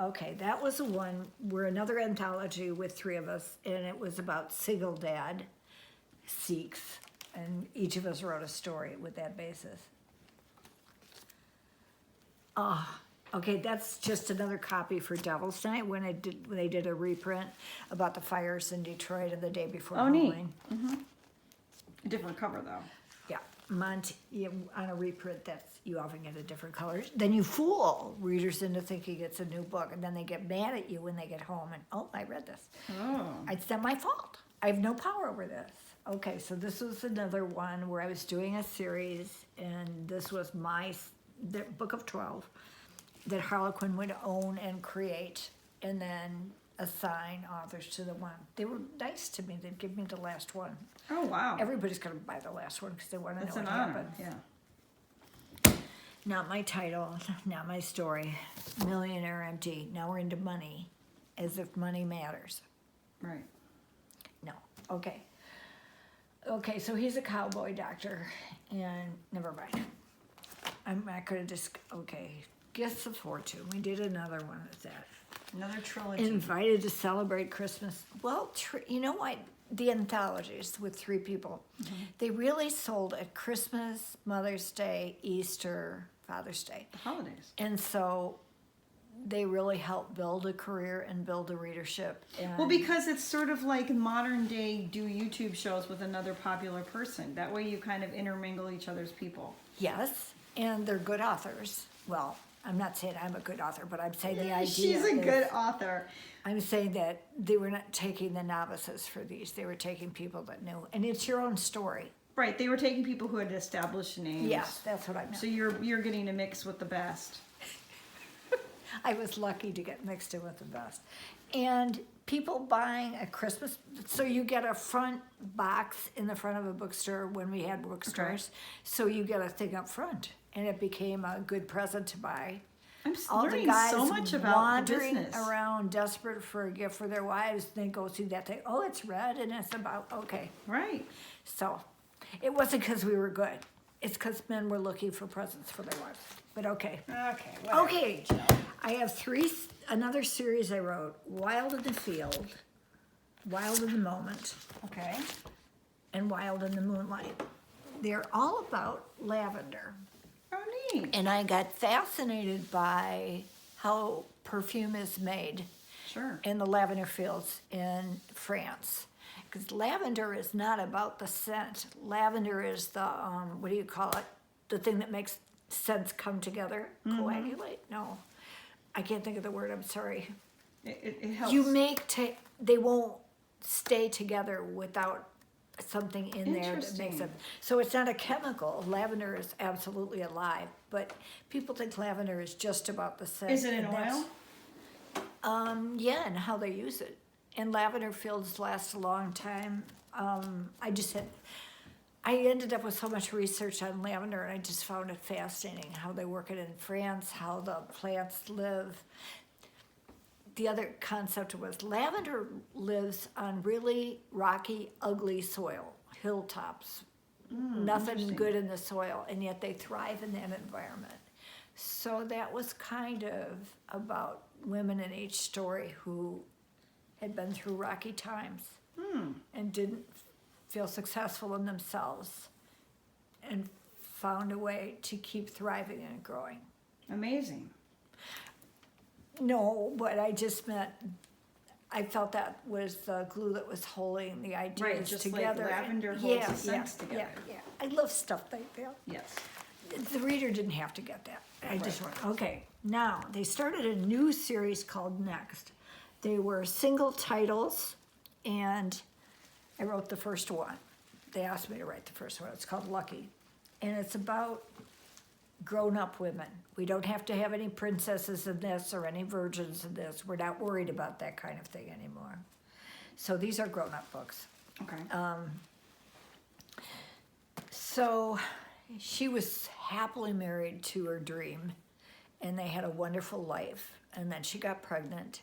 Okay, that was the one. We're another anthology with three of us, and it was about single dad Sikhs, and each of us wrote a story with that basis. Okay, that's just another copy for Devil's Night when they did a reprint about the fires in Detroit and the day before Oh, neat. Halloween. A different cover though. Yeah, on a reprint, you often get a different color. Then you fool readers into thinking it's a new book, and then they get mad at you when they get home and, oh, I read this. Oh. It's not my fault. I have no power over this. Okay, so this was another one where I was doing a series, and this was the book of 12 that Harlequin would own and create, and then assign authors to the one. They were nice to me. They'd give me the last one. Oh wow. Everybody's going to buy the last one because they want to That's know an what honor. happened. Yeah. Not my title, not my story. Millionaire Empty. Now we're into money, as if money matters. Right. No. Okay. Okay, so he's a cowboy doctor, and never mind. I'm not going to just, okay. Gifts of Fortune. We did another one of that. Another trilogy. Invited to celebrate Christmas. Well, you know what? The anthologies with three people, they really sold at Christmas, Mother's Day, Easter, Father's Day. The holidays. And so they really helped build a career and build a readership. And Well, because it's sort of like modern day do YouTube shows with another popular person. That way you kind of intermingle each other's people. yes, and they're good authors. Well, I'm not saying I'm a good author, but I'm saying the idea She's a is- good author. I'm saying that they were not taking the novices for these. They were taking people that knew. And it's your own story. Right. They were taking people who had established names. Yes, that's what I meant. So you're getting to mix with the best. I was lucky to get mixed in with the best. And people buying a Christmas, so you get a front box in the front of a bookstore when we had bookstores. So you get a thing up front, and it became a good present to buy. I'm All the learning guys so much about the wandering business. around desperate for a gift for their wives, they go see that thing. Oh, it's red, and it's about, okay. Right. So it wasn't because we were good. It's because men were looking for presents for their wives. But okay. Okay. Whatever. Okay, I have another series I wrote, Wild in the Field, Wild in the Moment, Okay. and Wild in the Moonlight. They're all about lavender. Oh, neat. And I got fascinated by how perfume is made Sure. in the lavender fields in France. Because lavender is not about the scent. Lavender is the, what do you call it? The thing that makes scents come together. Coagulate? No. I can't think of the word, I'm sorry. It helps. You make, they won't stay together without something in there that makes Interesting. them. So it's not a chemical. Lavender is absolutely alive. But people think lavender is just about the scent. Is it an and that's- oil? Yeah, and how they use it. And lavender fields last a long time. I ended up with so much research on lavender, and I just found it fascinating how they work it in France, how the plants live. The other concept was lavender lives on really rocky, ugly soil, hilltops, nothing interesting. good in the soil, and yet they thrive in that environment. So that was kind of about women in each story who had been through rocky times and didn't feel successful in themselves and found a way to keep thriving and growing. Amazing. No, but I just meant I felt that was the glue that was holding the ideas Right, just together. like lavender holds yeah, the scents together. Yeah. I love stuff like that. Yes. The reader didn't have to get that. I just want, okay. Now, they started a new series called Next. They were single titles, and I wrote the first one. They asked me to write the first one. It's called Lucky. And it's about grown-up women. We don't have to have any princesses in this or any virgins in this. We're not worried about that kind of thing anymore. So these are grown-up books. Okay. So she was happily married to her dream, and they had a wonderful life. And then she got pregnant.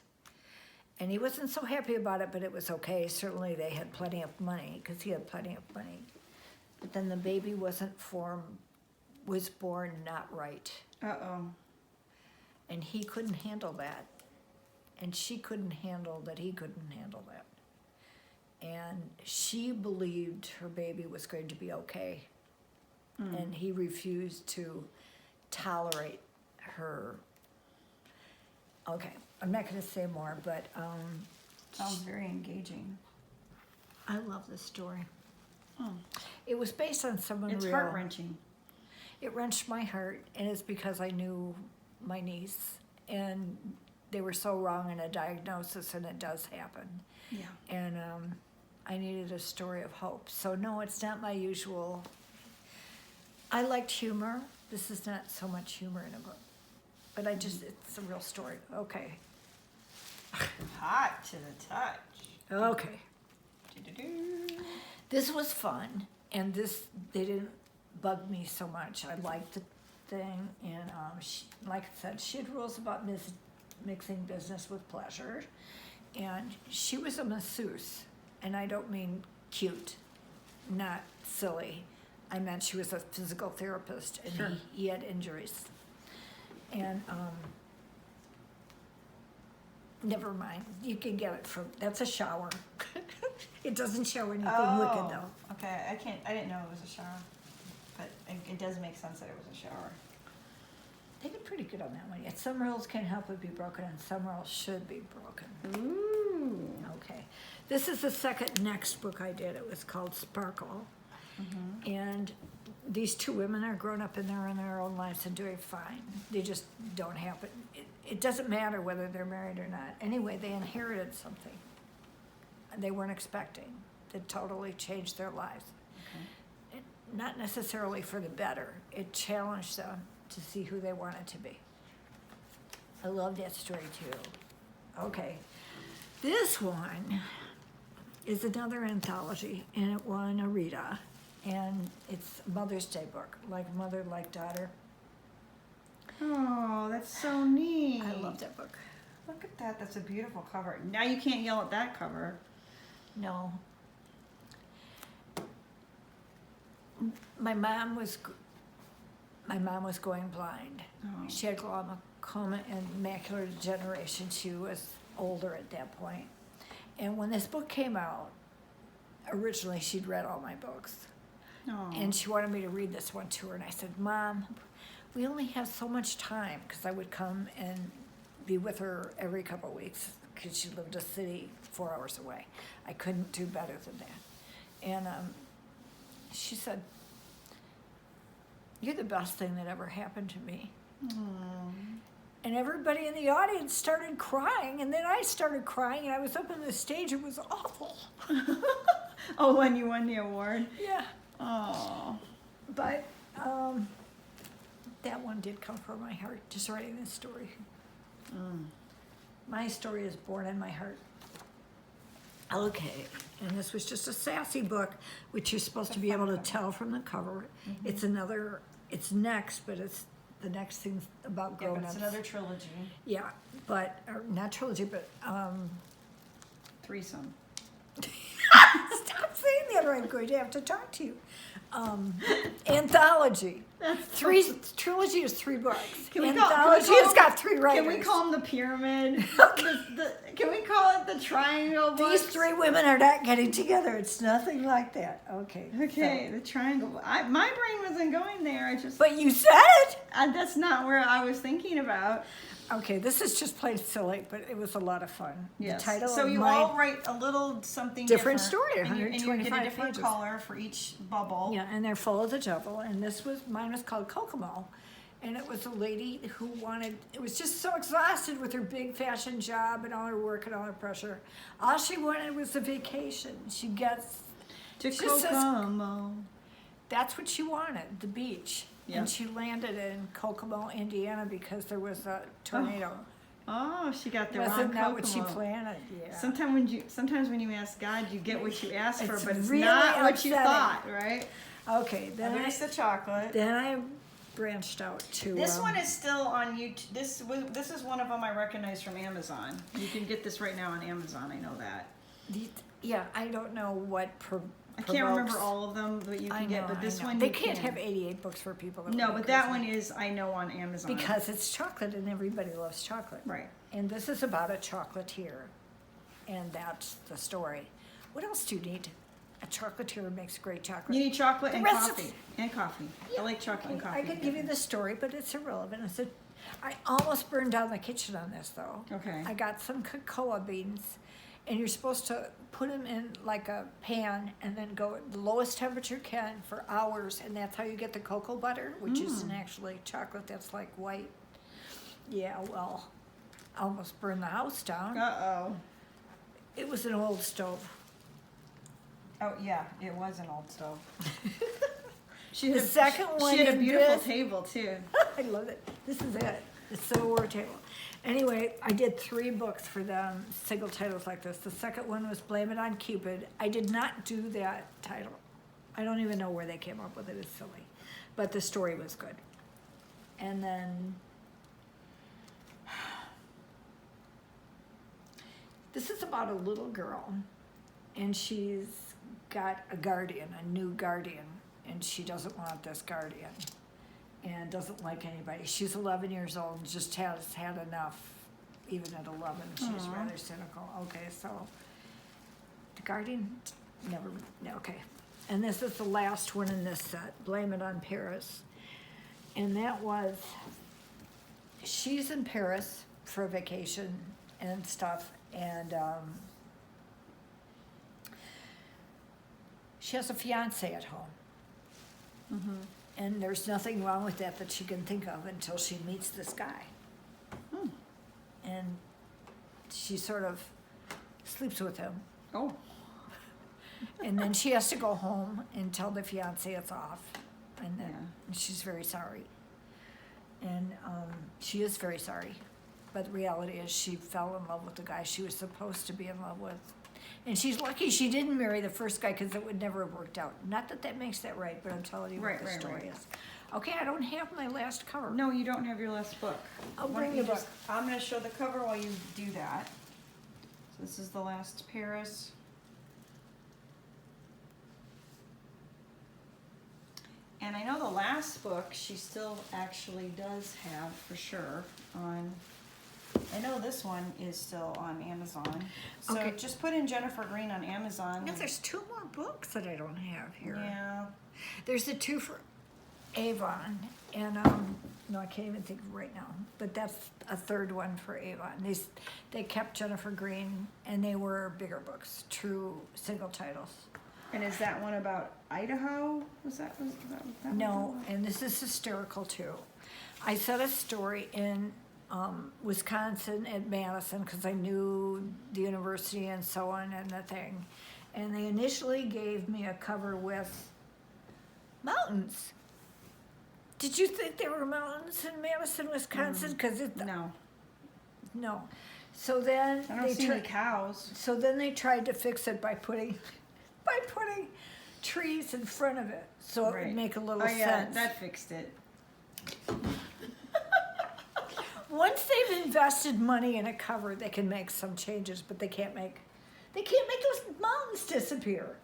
And he wasn't so happy about it, but it was okay. Certainly they had plenty of money, because he had plenty of money. But then the baby was born not right. Uh-oh. And he couldn't handle that. And she couldn't handle that he couldn't handle that. And she believed her baby was going to be okay. And he refused to tolerate her. Okay, I'm not going to say more, but Sounds very engaging. I love this story. Oh. It was based on someone It's real. heart-wrenching. It wrenched my heart, and it's because I knew my niece, and they were so wrong in a diagnosis, and it does happen. Yeah. And I needed a story of hope. So no, it's not my usual. I liked humor. This is not so much humor in a book, but it's a real story. Okay. Hot to the touch. Okay. Do-do-do. This was fun, and they didn't bug me so much. I liked the thing, and like I said, she had rules about mixing business with pleasure, and she was a masseuse, and I don't mean cute, not silly. I meant she was a physical therapist, and Sure. he had injuries, and never mind. You can get it from that's a shower. It doesn't show anything wicked though. Okay. I didn't know it was a shower. But it does make sense that it was a shower. They did pretty good on that one. Yet some rules can't help but be broken, and some rules should be broken. Ooh. Okay. This is the second next book I did. It was called Sparkle. And these two women are grown up in their own lives and doing fine. They just don't happen. It doesn't matter whether they're married or not. Anyway, they inherited something they weren't expecting that totally changed their lives. Not necessarily for the better. It challenged them to see who they wanted to be. I love that story too. Okay. This one is another anthology, and it won a Rita, and it's a Mother's Day book, like mother, like daughter. Oh, that's so neat. I love that book. Look at that. That's a beautiful cover. Now you can't yell at that cover. No. My mom was going blind. Oh. She had glaucoma and macular degeneration. She was older at that point. And when this book came out, originally she'd read all my books. Oh. And she wanted me to read this one to her. And I said, Mom, we only have so much time, because I would come and be with her every couple of weeks, because she lived a city 4 hours away. I couldn't do better than that. And she said, you're the best thing that ever happened to me. And everybody in the audience started crying, and then I started crying, and I was up on the stage. It was awful. Oh, when you won the award? Yeah. Oh. But that one did come from my heart, just writing this story. My story is born in my heart. Okay, and this was just a sassy book, which you're supposed to be able to tell from the cover. It's next, but it's the next thing about Yeah, but grown-ups. it's another trilogy. Yeah, but, or not trilogy, but, Threesome. stop saying that or I'm going to have to talk to you. Anthology. Trilogy is 3 books. Can Anthology has got 3 writers. Can we call them the pyramid? Can we call it the triangle books? These 3 women are not getting together. It's nothing like that. Okay. Okay, the triangle. My brain wasn't going there. But you said it. That's not where I was thinking about. Okay, this is just plain silly, but it was a lot of fun. Yes. The title so of you my all write a little something different story, and you get a 125 different pages. color for each bubble. Yeah, and they're full of the devil. And mine was called Kokomo. And it was a lady who was just so exhausted with her big fashion job and all her work and all her pressure. All she wanted was a vacation. She gets To she says- Kokomo. That's what she wanted, the beach. Yeah. And she landed in Kokomo, Indiana because there was a tornado. Oh, she got the Wasn't wrong that what she Kokomo. planned? Yeah. Sometimes when you ask God, you get what you ask for, It's but it's really not what you upsetting. thought, right? Okay, There's the chocolate. then I branched out to This one is still on YouTube. This is one of them I recognize from Amazon. You can get this right now on Amazon. I know that. Yeah, I don't know what I can't remember all of them, but you can get. But this one they you can't can. have 88 books for people. No, but that one is I know on Amazon because it's chocolate and everybody loves chocolate. right. And this is about a chocolatier, and that's the story. What else do you need? A chocolatier makes great chocolate. You need chocolate The and rest of- coffee and coffee. I like chocolate and coffee. I could give you the story, but it's irrelevant. I almost burned down the kitchen on this, though. Okay. I got some cocoa beans, and you're supposed to put them in like a pan and then go at the lowest temperature you can for hours, and that's how you get the cocoa butter, which isn't actually chocolate. That's like white. Yeah, well, I almost burned the house down. Uh-oh. It was an old stove. Oh yeah, it was an old stove. The second one She had a in beautiful this- table too. I love it. This is it. It's Civil War table. Anyway, I did 3 books for them, single titles like this. The second one was Blame It on Cupid. I did not do that title. I don't even know where they came up with it. It's silly. But the story was good. And then this is about a little girl, and she's got a guardian, a new guardian, and she doesn't want this guardian and doesn't like anybody. She's 11 years old and just has had enough. Even at 11, she's rather cynical. Okay, so the guardian never, okay. And this is the last one in this set, Blame It on Paris. And that was, she's in Paris for vacation and stuff, and she has a fiance at home. And there's nothing wrong with that she can think of until she meets this guy. And she sort of sleeps with him. Oh. And then she has to go home and tell the fiance it's off. And then Yeah. she's very sorry. And she is very sorry. But the reality is she fell in love with the guy she was supposed to be in love with. And she's lucky she didn't marry the first guy because it would never have worked out. Not that that makes that right, but I'm telling you what the story is. Okay, I don't have my last cover. No, you don't have your last book. I'll Why don't bring you the book. I'm going to show the cover while you do that. So this is the last Paris. And I know the last book she still actually does have for sure on. I know this one is still on Amazon. So Okay. just put in Jennifer Greene on Amazon. No, there's 2 more books that I don't have here. Yeah. There's the 2 for Avon, and no, I can't even think of it right now. But that's a 3rd one for Avon. They kept Jennifer Greene, and they were bigger books, true single titles. And is that one about Idaho? Was that what No, that was? and this is hysterical too. I said a story in Wisconsin at Madison because I knew the university and so on and the thing, and they initially gave me a cover with mountains. Did you think there were mountains in Madison, Wisconsin? Because No. no. So then I don't see any cows. So then they tried to fix it by putting trees in front of it, so it Right. would make a little Oh yeah, sense. that fixed it. Once they've invested money in a cover, they can make some changes, but they can't make those mountains disappear.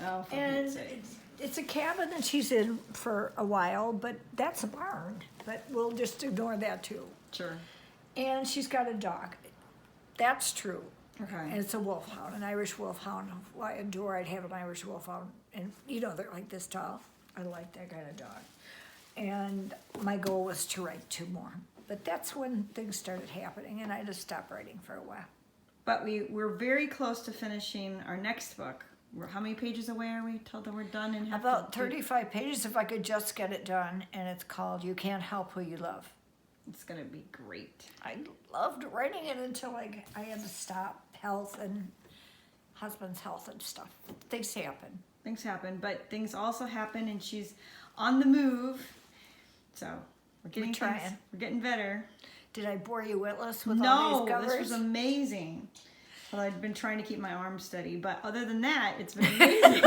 Oh, for And Pete's sakes. it's a cabin that she's in for a while, but that's a barn. But we'll just ignore that too. Sure. And she's got a dog. That's true. Okay. And it's a wolfhound, an Irish wolfhound. Well, I adore, I'd have an Irish wolfhound. And they're like this tall. I like that kind of dog. And my goal was to write 2 more. But that's when things started happening, and I just stopped writing for a while. But we're very close to finishing our next book. How many pages away are we till that we're done? And have About to 35 pages if I could just get it done, and it's called You Can't Help Who You Love. It's gonna be great. I loved writing it until I had to stop. Health and husband's health and stuff. Things happen. Things happen, but things also happen, and she's on the move. So we're getting trying. things- We're getting better. Did I bore you witless with all No, these covers? this was amazing. Well, I've been trying to keep my arms steady, but other than that, it's been amazing.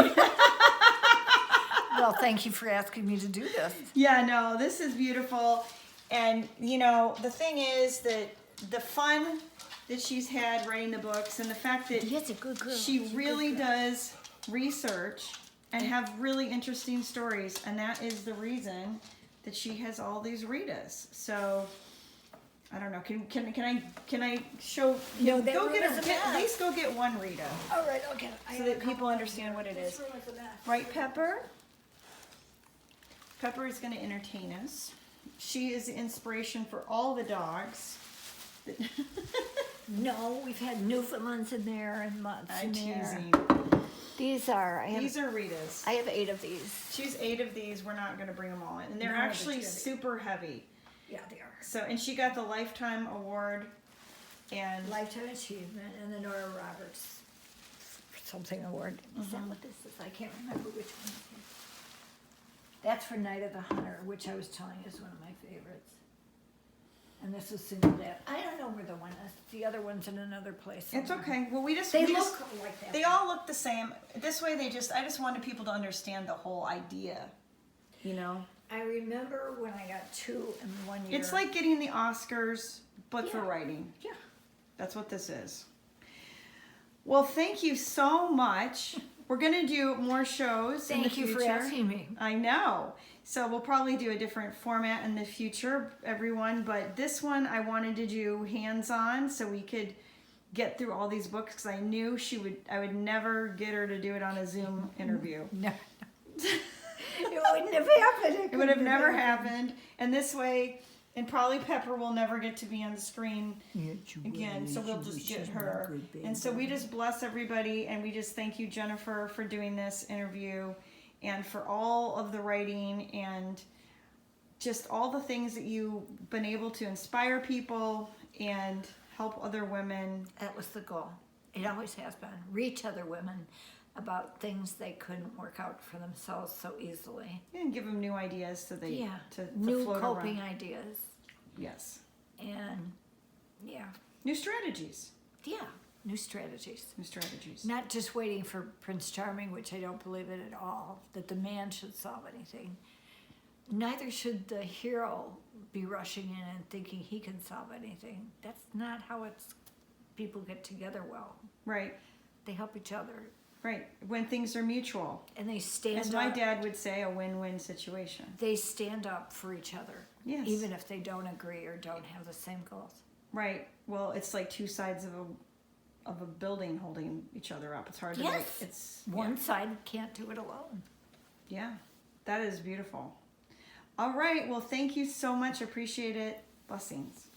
Well, thank you for asking me to do this. Yeah, no, this is beautiful. And, you know, the thing is that the fun that she's had writing the books and the fact that Yes, a good girl. she She's a really good girl. does research and have really interesting stories. And that is the reason that she has all these Ritas. So, I don't know. Can I show? No, that go room get is a at mess. least go get one Rita All right, okay. so that people understand what it is. Right, Pepper? Pepper is going to entertain us. She is the inspiration for all the dogs. No, we've had Newfoundlands in there and mutts I'm in there. teasing. These are. These are Ritas. I have 8 of these. Choose 8 of these. We're not going to bring them all in. And they're No, actually that's good. super heavy. Yeah, they are. So, and she got the Lifetime Award. And Lifetime Achievement and the Nora Roberts something award. Is that what this is? I can't remember which one it is. That's for Night of the Hunter, which I was telling you is one of my favorites. And this is Single Dad. I don't know where the one is. The other one's in another place. it's somewhere. okay. Well, we They just look like that. they all look the same. This way I just wanted people to understand the whole idea. You know? I remember when I got 2 in 1 year. It's like getting the Oscars, but for Yeah. writing. Yeah. That's what this is. Well, thank you so much. We're going to do more shows in the Thank you future. for asking me. I know. So we'll probably do a different format in the future, everyone. But this one I wanted to do hands-on so we could get through all these books because I knew I would never get her to do it on a Zoom interview. No. It wouldn't have happened. It would have never happened. And this way, and probably Pepper will never get to be on the screen again, so we'll just get her. And so we just bless everybody, and we just thank you, Jennifer, for doing this interview, and for all of the writing, and just all the things that you've been able to inspire people and help other women. That was the goal. It always has been. Reach other women about things they couldn't work out for themselves so easily. And give them new ideas so they Yeah. to New float coping around. ideas. Yes. And yeah. New strategies. Yeah. New strategies. New strategies. Not just waiting for Prince Charming, which I don't believe it at all, that the man should solve anything. Neither should the hero be rushing in and thinking he can solve anything. That's not how people get together well. Right. They help each other. Right. When things are mutual. And they stand As up. my dad would say, a win-win situation. They stand up for each other. Yes. Even if they don't agree or don't have the same goals. Right. Well, it's like 2 sides of a building holding each other up. It's hard to make. Yes. It's One side can't do it alone. Yeah. That is beautiful. All right. Well, thank you so much. Appreciate it. Blessings.